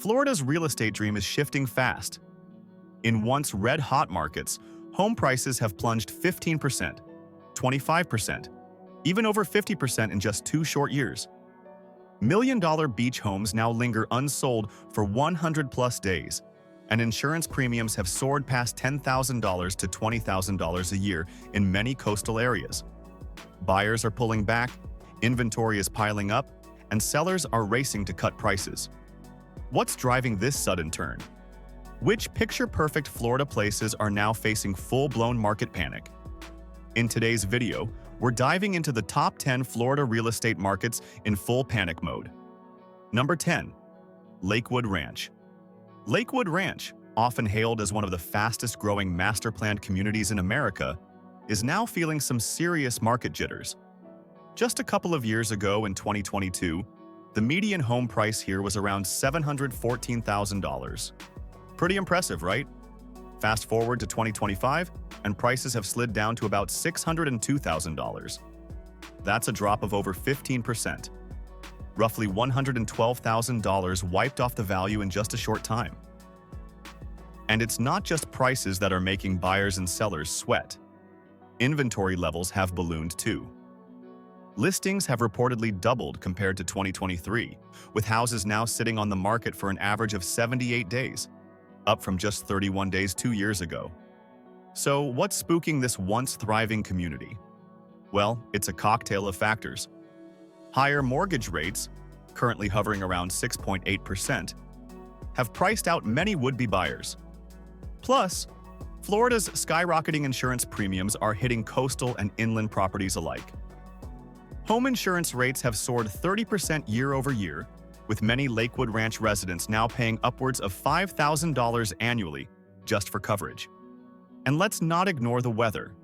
Florida's real estate dream is shifting fast. In once red-hot markets, home prices have plunged 15%, 25%, even over 50% in just 2 short years. Million-dollar beach homes now linger unsold for 100-plus days, and insurance premiums have soared past $10,000 to $20,000 a year in many coastal areas. Buyers are pulling back, inventory is piling up, and sellers are racing to cut prices. What's driving this sudden turn? Which picture-perfect Florida places are now facing full-blown market panic? In today's video, we're diving into the top 10 Florida real estate markets in full panic mode. Number 10. Lakewood Ranch. Lakewood Ranch, often hailed as one of the fastest-growing master-planned communities in America, is now feeling some serious market jitters. Just a couple of years ago in 2022, the median home price here was around $714,000. Pretty impressive, right? Fast forward to 2025, and prices have slid down to about $602,000. That's a drop of over 15%. Roughly $112,000 wiped off the value in just a short time. And it's not just prices that are making buyers and sellers sweat. Inventory levels have ballooned too. Listings have reportedly doubled compared to 2023, with houses now sitting on the market for an average of 78 days, up from just 31 days 2 years ago. So what's spooking this once thriving community? Well, it's a cocktail of factors. Higher mortgage rates, currently hovering around 6.8%, have priced out many would-be buyers. Plus, Florida's skyrocketing insurance premiums are hitting coastal and inland properties alike. Home insurance rates have soared 30% year over year, with many Lakewood Ranch residents now paying upwards of $5,000 annually just for coverage. And let's not ignore the weather.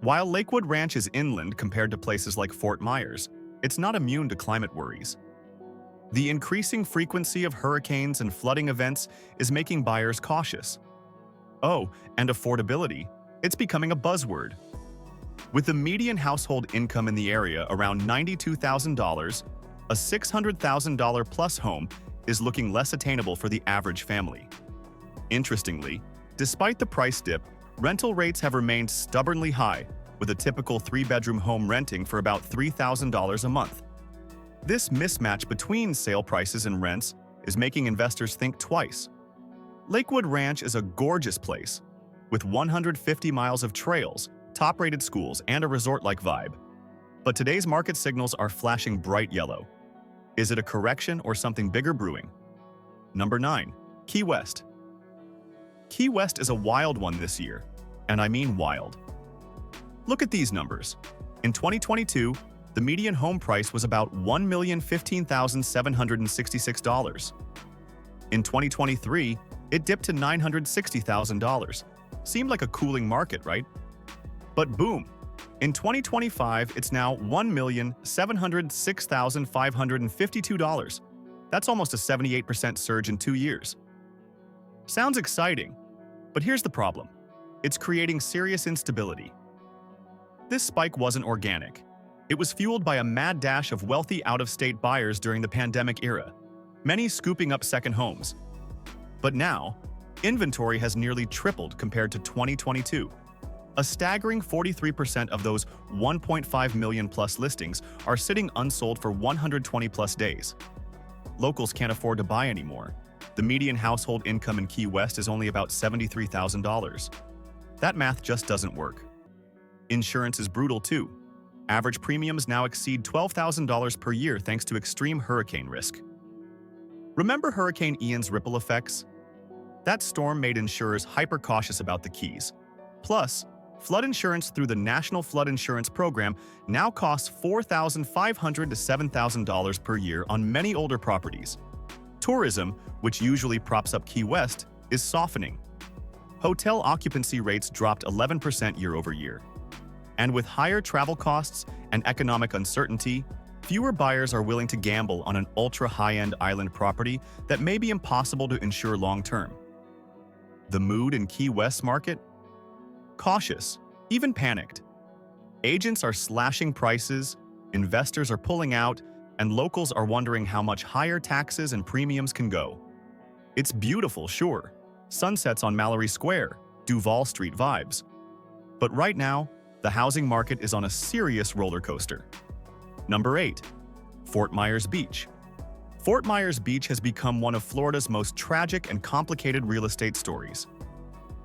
While Lakewood Ranch is inland compared to places like Fort Myers, it's not immune to climate worries. The increasing frequency of hurricanes and flooding events is making buyers cautious. Oh, and affordability, it's becoming a buzzword. With the median household income in the area around $92,000, a $600,000 plus home is looking less attainable for the average family. Interestingly, despite the price dip, rental rates have remained stubbornly high, with a typical 3-bedroom home renting for about $3,000 a month. This mismatch between sale prices and rents is making investors think twice. Lakewood Ranch is a gorgeous place, with 150 miles of trails, top-rated schools, and a resort-like vibe. But today's market signals are flashing bright yellow. Is it a correction or something bigger brewing? Number 9. Key West. Key West is a wild one this year, and I mean wild. Look at these numbers. In 2022, the median home price was about $1,015,766. In 2023, it dipped to $960,000. Seemed like a cooling market, right? But boom! In 2025, it's now $1,706,552. That's almost a 78% surge in 2 years. Sounds exciting, but here's the problem. It's creating serious instability. This spike wasn't organic. It was fueled by a mad dash of wealthy out-of-state buyers during the pandemic era, many scooping up second homes. But now, inventory has nearly tripled compared to 2022. A staggering 43% of those 1.5 million plus listings are sitting unsold for 120 plus days. Locals can't afford to buy anymore. The median household income in Key West is only about $73,000. That math just doesn't work. Insurance is brutal too. Average premiums now exceed $12,000 per year thanks to extreme hurricane risk. Remember Hurricane Ian's ripple effects? That storm made insurers hyper-cautious about the Keys. Plus, flood insurance through the National Flood Insurance Program now costs $4,500 to $7,000 per year on many older properties. Tourism, which usually props up Key West, is softening. Hotel occupancy rates dropped 11% year over year. And with higher travel costs and economic uncertainty, fewer buyers are willing to gamble on an ultra-high-end island property that may be impossible to insure long-term. The mood in Key West's market? Cautious, even panicked. Agents are slashing prices, investors are pulling out, and locals are wondering how much higher taxes and premiums can go. It's beautiful, sure. Sunsets on Mallory Square, Duval Street vibes. But right now, the housing market is on a serious roller coaster. Number 8. Fort Myers Beach. Fort Myers Beach has become one of Florida's most tragic and complicated real estate stories.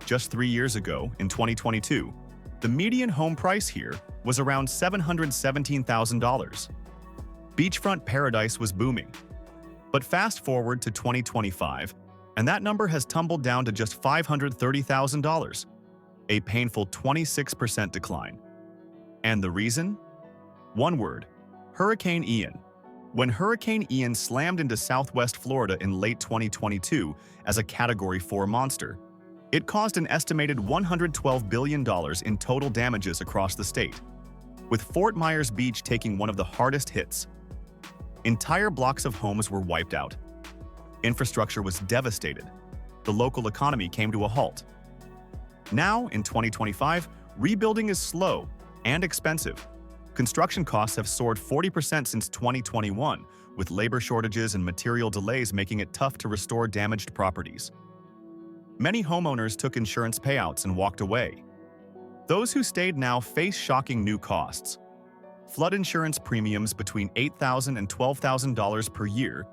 Just 3 years ago, in 2022, the median home price here was around $717,000. Beachfront paradise was booming. But fast forward to 2025, and that number has tumbled down to just $530,000, a painful 26% decline. And the reason? One word: Hurricane Ian. When Hurricane Ian slammed into Southwest Florida in late 2022 as a Category 4 monster, it caused an estimated $112 billion in total damages across the state, with Fort Myers Beach taking one of the hardest hits. Entire blocks of homes were wiped out. Infrastructure was devastated. The local economy came to a halt. Now, in 2025, rebuilding is slow and expensive. Construction costs have soared 40% since 2021, with labor shortages and material delays making it tough to restore damaged properties. Many homeowners took insurance payouts and walked away. Those who stayed now face shocking new costs. Flood insurance premiums between $8,000 and $12,000 per year,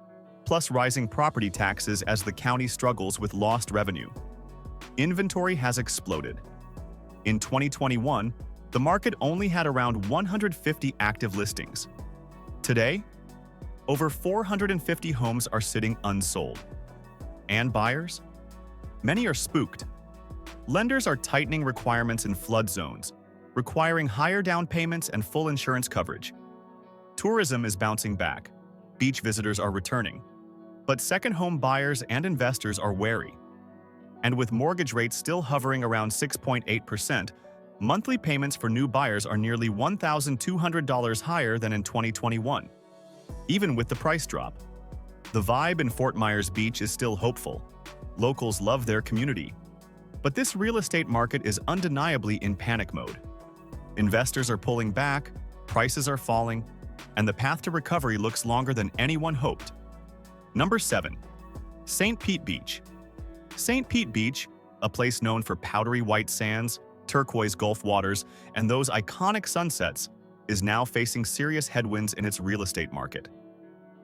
plus rising property taxes as the county struggles with lost revenue. Inventory has exploded. In 2021, the market only had around 150 active listings. Today, over 450 homes are sitting unsold. And buyers? Many are spooked. Lenders are tightening requirements in flood zones, requiring higher down payments and full insurance coverage. Tourism is bouncing back. Beach visitors are returning. But second home buyers and investors are wary. And with mortgage rates still hovering around 6.8%, monthly payments for new buyers are nearly $1,200 higher than in 2021. Even with the price drop, the vibe in Fort Myers Beach is still hopeful. Locals love their community. But this real estate market is undeniably in panic mode. Investors are pulling back, prices are falling, and the path to recovery looks longer than anyone hoped. Number 7. St. Pete Beach. St. Pete Beach, a place known for powdery white sands, turquoise Gulf waters, and those iconic sunsets, is now facing serious headwinds in its real estate market.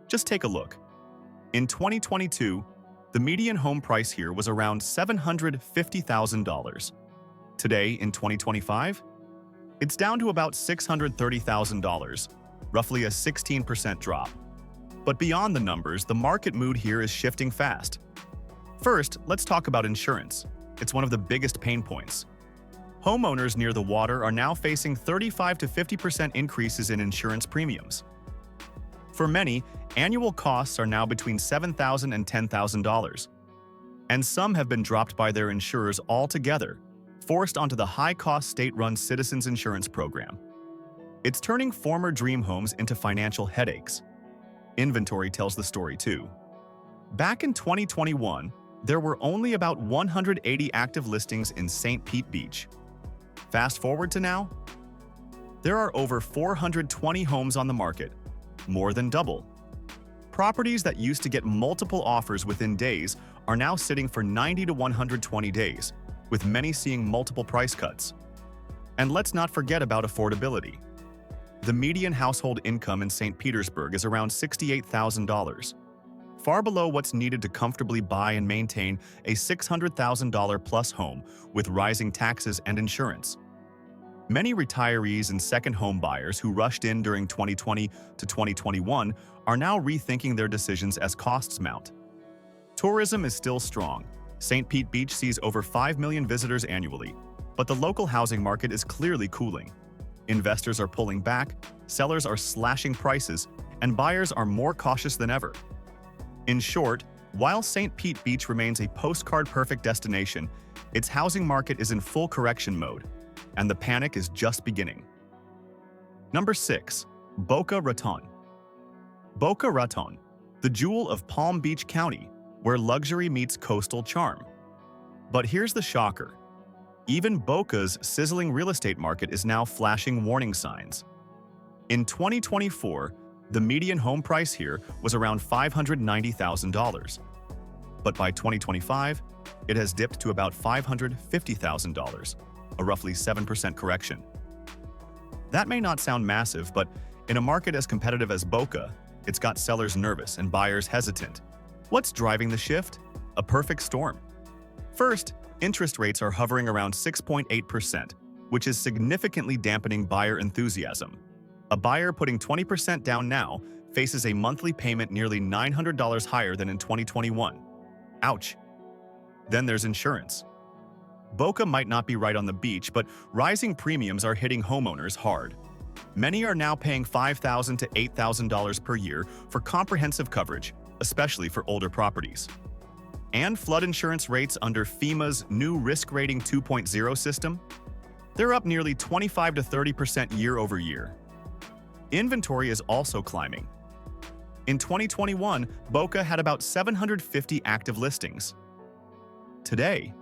Just take a look. In 2022, the median home price here was around $750,000. Today, in 2025, it's down to about $630,000, roughly a 16% drop. But beyond the numbers, the market mood here is shifting fast. First, let's talk about insurance. It's one of the biggest pain points. Homeowners near the water are now facing 35 to 50% increases in insurance premiums. For many, annual costs are now between $7,000 and $10,000. And some have been dropped by their insurers altogether, forced onto the high-cost state-run Citizens Insurance Program. It's turning former dream homes into financial headaches. Inventory tells the story too. Back in 2021, there were only about 180 active listings in St. Pete Beach. Fast forward to now, there are over 420 homes on the market, more than double. Properties that used to get multiple offers within days are now sitting for 90 to 120 days, with many seeing multiple price cuts. And let's not forget about affordability. The median household income in St. Petersburg is around $68,000, far below what's needed to comfortably buy and maintain a $600,000 plus home with rising taxes and insurance. Many retirees and second home buyers who rushed in during 2020 to 2021 are now rethinking their decisions as costs mount. Tourism is still strong. St. Pete Beach sees over 5 million visitors annually, but the local housing market is clearly cooling. Investors are pulling back, sellers are slashing prices, and buyers are more cautious than ever. In short, while St. Pete Beach remains a postcard-perfect destination, its housing market is in full correction mode, and the panic is just beginning. Number 6. Boca Raton. Boca Raton, the jewel of Palm Beach County, where luxury meets coastal charm. But here's the shocker. Even Boca's sizzling real estate market is now flashing warning signs. In 2024, the median home price here was around $590,000. but by 2025, it has dipped to about $550,000, a roughly 7% correction. That may not sound massive, but in a market as competitive as Boca, it's got sellers nervous and buyers hesitant. What's driving the shift? A perfect storm. First, interest rates are hovering around 6.8%, which is significantly dampening buyer enthusiasm. A buyer putting 20% down now faces a monthly payment nearly $900 higher than in 2021. Ouch. Then there's insurance. Boca might not be right on the beach, but rising premiums are hitting homeowners hard. Many are now paying $5,000 to $8,000 per year for comprehensive coverage, especially for older properties. And flood insurance rates under FEMA's new Risk Rating 2.0 system? They're up nearly 25 to 30% year over year. Inventory is also climbing. In 2021, Boca had about 750 active listings. Today,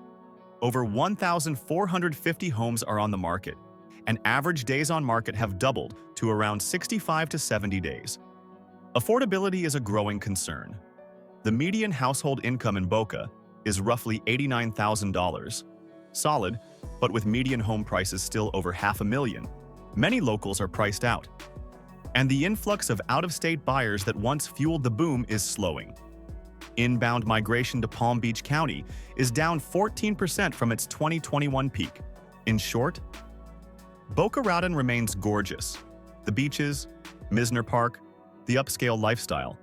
over 1,450 homes are on the market, and average days on market have doubled to around 65 to 70 days. Affordability is a growing concern. The median household income in Boca is roughly $89,000. Solid, but with median home prices still over $500,000, many locals are priced out. And the influx of out-of-state buyers that once fueled the boom is slowing. Inbound migration to Palm Beach County is down 14% from its 2021 peak. In short, Boca Raton remains gorgeous. The beaches, Misner Park, the upscale lifestyle.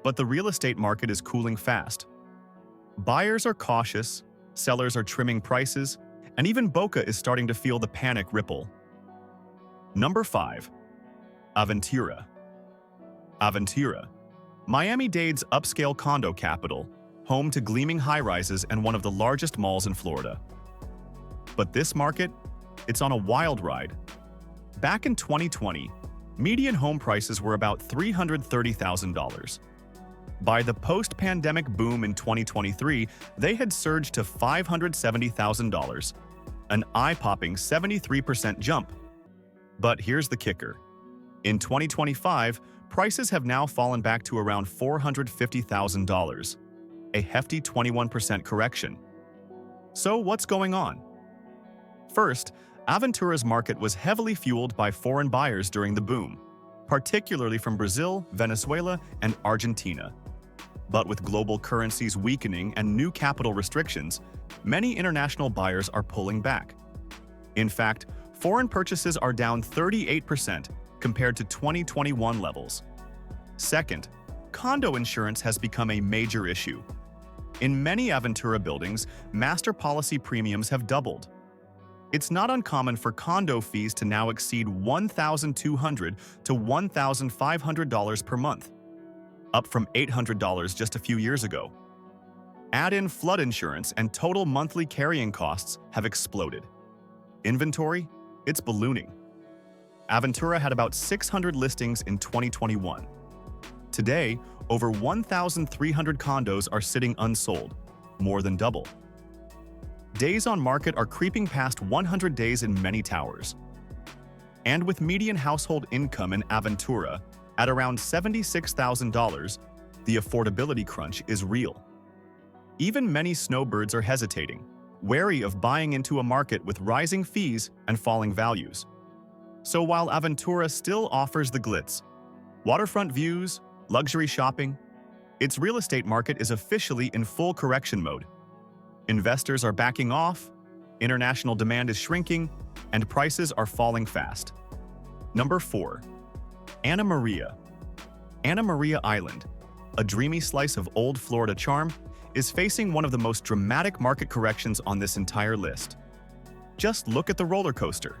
But the real estate market is cooling fast. Buyers are cautious, sellers are trimming prices, and even Boca is starting to feel the panic ripple. Number 5. Aventura. Aventura, Miami-Dade's upscale condo capital, home to gleaming high-rises and one of the largest malls in Florida. But this market, it's on a wild ride. Back in 2020, median home prices were about $330,000. By the post-pandemic boom in 2023, they had surged to $570,000, an eye-popping 73% jump. But here's the kicker. In 2025, prices have now fallen back to around $450,000, a hefty 21% correction. So what's going on? First, Aventura's market was heavily fueled by foreign buyers during the boom, particularly from Brazil, Venezuela, and Argentina. But with global currencies weakening and new capital restrictions, many international buyers are pulling back. In fact, foreign purchases are down 38% compared to 2021 levels. Second, condo insurance has become a major issue. In many Aventura buildings, master policy premiums have doubled. It's not uncommon for condo fees to now exceed $1,200 to $1,500 per month, up from $800 just a few years ago. Add in flood insurance and total monthly carrying costs have exploded. Inventory? It's ballooning. Aventura had about 600 listings in 2021. Today, over 1,300 condos are sitting unsold, more than double. Days on market are creeping past 100 days in many towers. And with median household income in Aventura at around $76,000, the affordability crunch is real. Even many snowbirds are hesitating, wary of buying into a market with rising fees and falling values. So while Aventura still offers the glitz, waterfront views, luxury shopping, its real estate market is officially in full correction mode. Investors are backing off, international demand is shrinking, and prices are falling fast. Number 4. Anamaria. Anamaria Island, a dreamy slice of old Florida charm, is facing one of the most dramatic market corrections on this entire list. Just look at the roller coaster.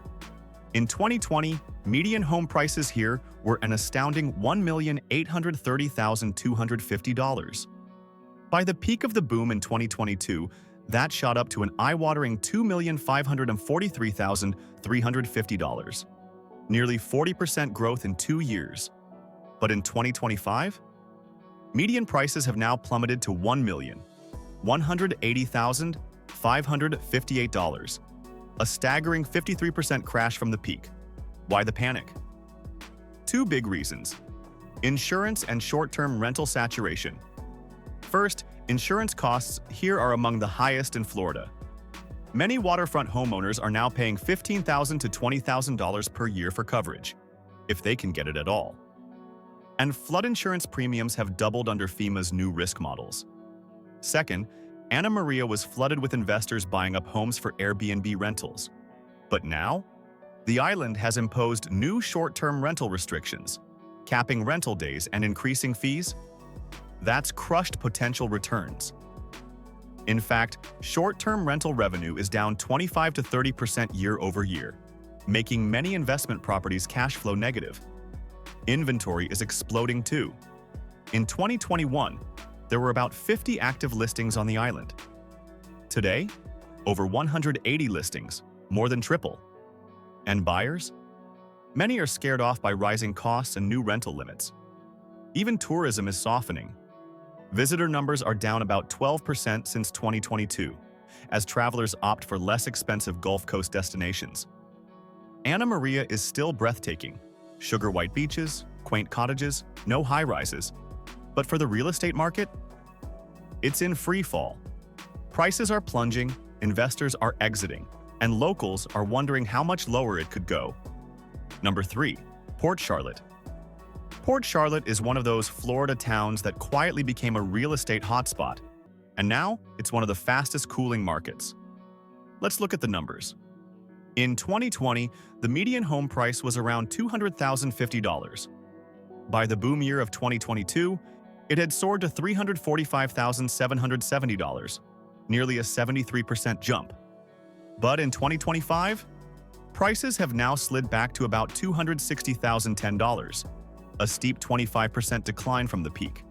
In 2020, median home prices here were an astounding $1,830,250. By the peak of the boom in 2022, that shot up to an eye-watering $2,543,350. Nearly 40% growth in 2 years. But in 2025, median prices have now plummeted to $1,180,558, a staggering 53% crash from the peak. Why the panic? 2 big reasons: insurance and short-term rental saturation. First, insurance costs here are among the highest in Florida. Many waterfront homeowners are now paying $15,000 to $20,000 per year for coverage, if they can get it at all. And flood insurance premiums have doubled under FEMA's new risk models. Second, Anamaria was flooded with investors buying up homes for Airbnb rentals. But now, the island has imposed new short-term rental restrictions, capping rental days and increasing fees. That's crushed potential returns. In fact, short-term rental revenue is down 25 to 30% year over year, making many investment properties cash flow negative. Inventory is exploding too. In 2021, there were about 50 active listings on the island. Today, over 180 listings, more than triple. And buyers? Many are scared off by rising costs and new rental limits. Even tourism is softening. Visitor numbers are down about 12% since 2022, as travelers opt for less expensive Gulf Coast destinations. Anamaria is still breathtaking. Sugar white beaches, quaint cottages, no high-rises. But for the real estate market, it's in free fall. Prices are plunging, investors are exiting, and locals are wondering how much lower it could go. Number 3. Port Charlotte. Port Charlotte is one of those Florida towns that quietly became a real estate hotspot, and now it's one of the fastest cooling markets. Let's look at the numbers. In 2020, the median home price was around $200,050. By the boom year of 2022, it had soared to $345,770, nearly a 73% jump. But in 2025, prices have now slid back to about $260,010, a steep 25% decline from the peak.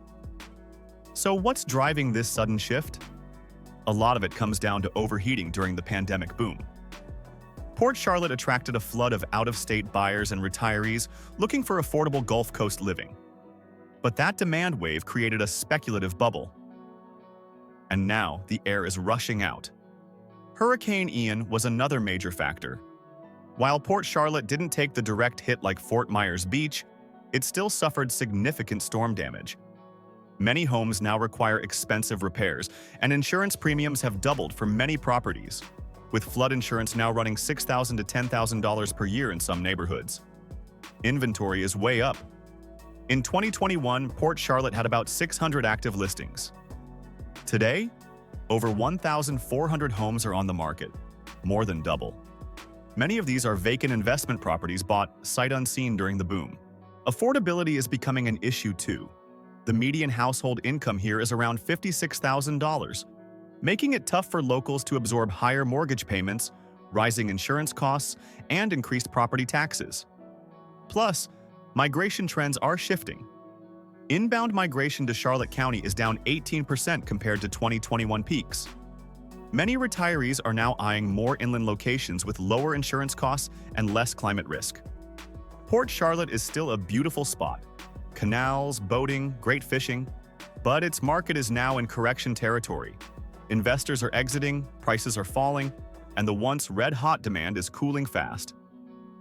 So what's driving this sudden shift? A lot of it comes down to overheating during the pandemic boom. Port Charlotte attracted a flood of out-of-state buyers and retirees looking for affordable Gulf Coast living. But that demand wave created a speculative bubble. And now the air is rushing out. Hurricane Ian was another major factor. While Port Charlotte didn't take the direct hit like Fort Myers Beach, it still suffered significant storm damage. Many homes now require expensive repairs, and insurance premiums have doubled for many properties, with flood insurance now running $6,000 to $10,000 per year in some neighborhoods. Inventory is way up. In 2021, Port Charlotte had about 600 active listings. Today, over 1,400 homes are on the market, more than double. Many of these are vacant investment properties bought sight unseen during the boom. Affordability is becoming an issue too. The median household income here is around $56,000, making it tough for locals to absorb higher mortgage payments, rising insurance costs, and increased property taxes. Plus, migration trends are shifting. Inbound migration to Charlotte County is down 18% compared to 2021 peaks. Many retirees are now eyeing more inland locations with lower insurance costs and less climate risk. Port Charlotte is still a beautiful spot. Canals, boating, great fishing. But its market is now in correction territory. Investors are exiting, prices are falling, and the once red-hot demand is cooling fast.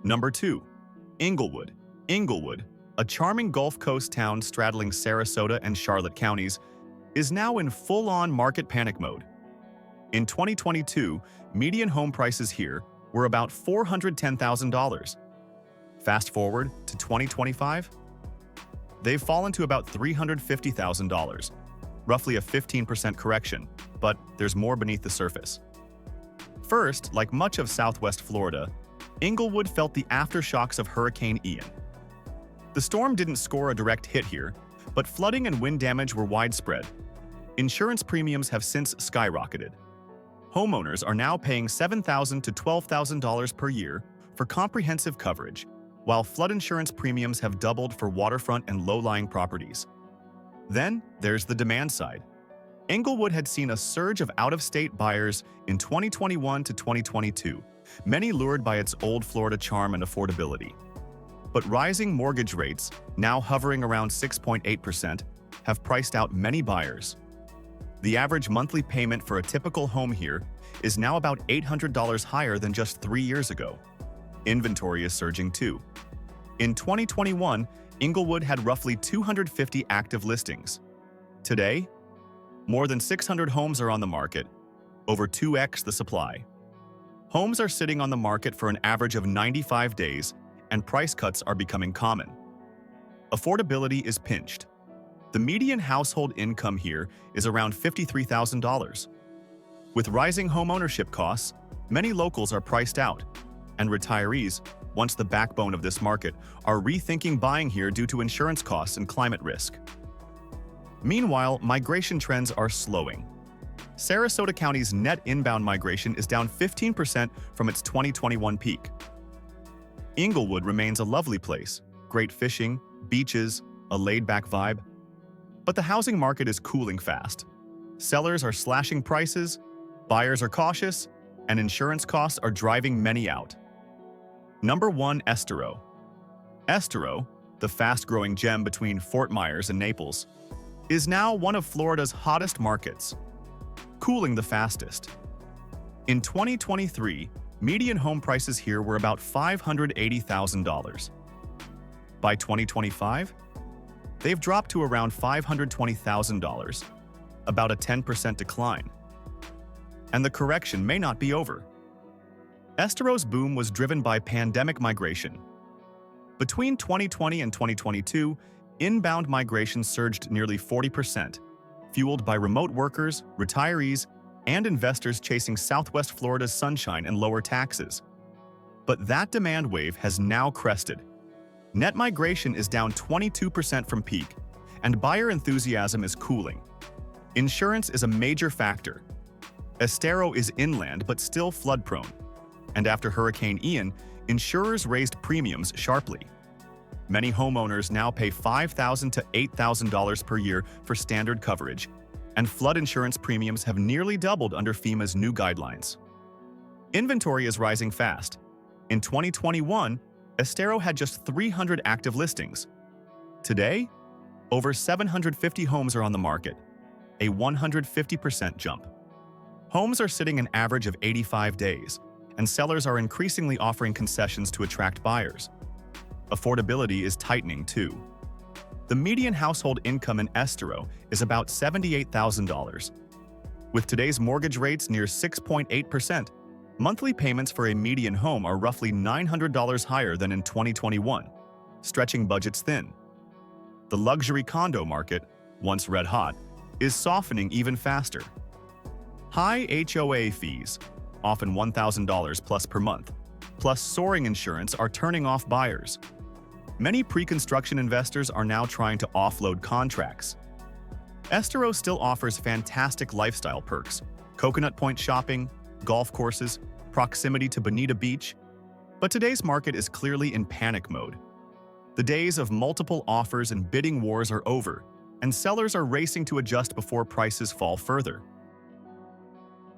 Number 2. Englewood. Englewood, a charming Gulf Coast town straddling Sarasota and Charlotte counties, is now in full-on market panic mode. In 2022, median home prices here were about $410,000. Fast forward to 2025, they've fallen to about $350,000, roughly a 15% correction, but there's more beneath the surface. First, like much of Southwest Florida, Englewood felt the aftershocks of Hurricane Ian. The storm didn't score a direct hit here, but flooding and wind damage were widespread. Insurance premiums have since skyrocketed. Homeowners are now paying $7,000 to $12,000 per year for comprehensive coverage, while flood insurance premiums have doubled for waterfront and low-lying properties. Then there's the demand side. Englewood had seen a surge of out-of-state buyers in 2021 to 2022, many lured by its old Florida charm and affordability. But rising mortgage rates, now hovering around 6.8%, have priced out many buyers. The average monthly payment for a typical home here is now about $800 higher than just 3 years ago. Inventory is surging too. In 2021, Englewood had roughly 250 active listings. Today, More than 600 homes are on the market, over 2x the supply. Homes are sitting on the market for an average of 95 days, and price cuts are becoming common. Affordability is pinched. The median household income here is around $53,000. With rising home ownership costs, many locals are priced out, and retirees, once the backbone of this market, are rethinking buying here due to insurance costs and climate risk. Meanwhile, migration trends are slowing. Sarasota County's net inbound migration is down 15% from its 2021 peak. Englewood remains a lovely place, great fishing, beaches, a laid-back vibe. But the housing market is cooling fast. Sellers are slashing prices, buyers are cautious, and insurance costs are driving many out. Number 1. Estero. Estero, the fast-growing gem between Fort Myers and Naples, is now one of Florida's hottest markets, cooling the fastest. In 2023, median home prices here were about $580,000. By 2025, they've dropped to around $520,000, about a 10% decline. And the correction may not be over. Estero's boom was driven by pandemic migration. Between 2020 and 2022, inbound migration surged nearly 40%, fueled by remote workers, retirees, and investors chasing Southwest Florida's sunshine and lower taxes. But that demand wave has now crested. Net migration is down 22% from peak, and buyer enthusiasm is cooling. Insurance is a major factor. Estero is inland but still flood-prone, and after Hurricane Ian, insurers raised premiums sharply. Many homeowners now pay $5,000 to $8,000 per year for standard coverage, and flood insurance premiums have nearly doubled under FEMA's new guidelines. Inventory is rising fast. In 2021, Estero had just 300 active listings. Today, over 750 homes are on the market, a 150% jump. Homes are sitting an average of 85 days, and sellers are increasingly offering concessions to attract buyers. Affordability is tightening too. The median household income in Estero is about $78,000. With today's mortgage rates near 6.8%, monthly payments for a median home are roughly $900 higher than in 2021, stretching budgets thin. The luxury condo market, once red hot, is softening even faster. High HOA fees, often $1,000 plus per month, plus soaring insurance are turning off buyers. Many pre-construction investors are now trying to offload contracts. Estero still offers fantastic lifestyle perks: Coconut Point shopping, golf courses, proximity to Bonita Beach. But today's market is clearly in panic mode. The days of multiple offers and bidding wars are over, and sellers are racing to adjust before prices fall further.